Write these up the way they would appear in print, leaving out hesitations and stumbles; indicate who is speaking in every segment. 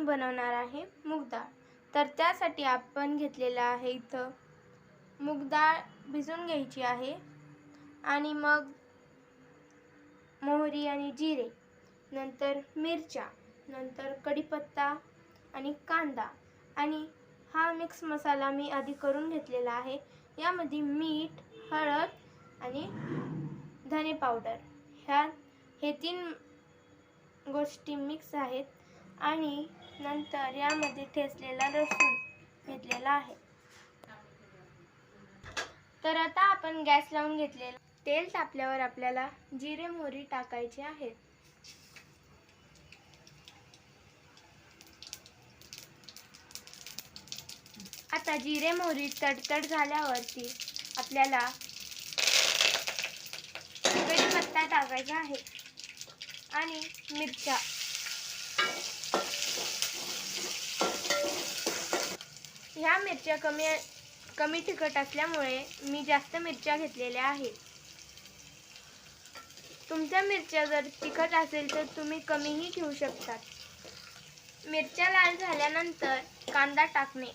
Speaker 1: मी बनवणार आहे मूग डाळ. तर त्यासाठी आपण घेतलेला आहे इथं मूग डाळ भिजवून घ्यायची आहे आणि मग मोहरी आणि जिरे, नंतर मिरच्या, नंतर कढीपत्ता आणि कांदा आणि हा मिक्स मसाला मी आधी करून घेतलेला आहे. यामध्ये मीठ, हळद आणि धने पावडर हे 3 गोष्टी मिक्स आहेत आणि नंतर यामध्ये ठेचलेला लसूण घेतलेला आहे. तर आता आपण गॅस लावून घेतलेला तेल तापल्यावर आपल्याला जिरे मोहरी टाकायचे आहेत. आता जिरे मोहरी तडतड झाल्यावरती आपल्याला कढीपत्ता टाकायचा आहे आणि मिरच्या. ह्या मिरच्या कमी तिखट असल्यामुळे मी जास्त मिरच्या घेतलेल्या आहेत. तुमच्या मिरच्या जर तिखट असेल तर तुम्ही कमीही घेऊ शकता. मिरच्या लाल झाल्यानंतर कांदा टाकणे.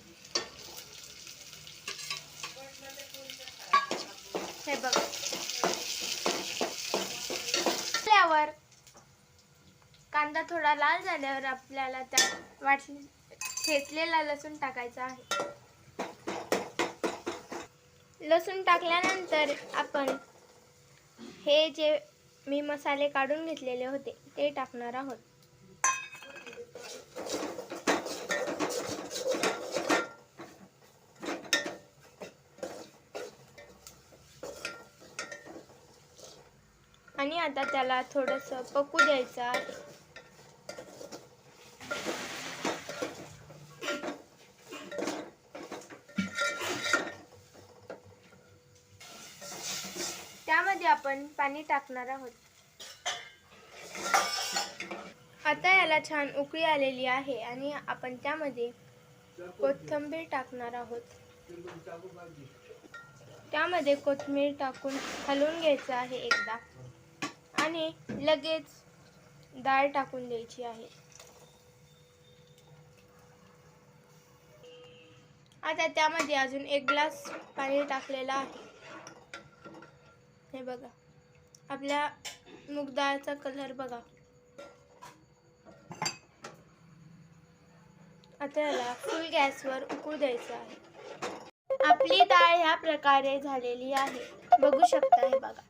Speaker 1: हे बघा, कांदा थोडा लाल झाल्यावर आपल्याला त्यात ठेचलेला लसूण टाकायचा आहे. लसूण टाकल्यानंतर आपण हे जे मी मसाले काढून घेतलेले होते ते टाकणार आहोत. आणि आता त्याला थोडंसं पकू द्यायचं आहे. त्यामध्ये आपण पाणी टाकणार आहोत. आता याला छान उकळी आलेली आहे आणि आपण त्यामध्ये कोथिंबीर टाकणार आहोत. त्यामध्ये कोथिंबीर टाकून हलवून घ्यायचं आहे एकदा आणि लगेच डाळ टाकून द्यायची आहे. आता त्यामध्ये अजून 1 ग्लास पाणी टाकलेलं आहे. हे बघा, आपल्या मूग डाळचा कलर बघा. आता याला फुल गॅसवर उकळू द्यायचं आहे. आपली डाळ ह्या प्रकारे झालेली आहे, बघू शकता. हे बघा.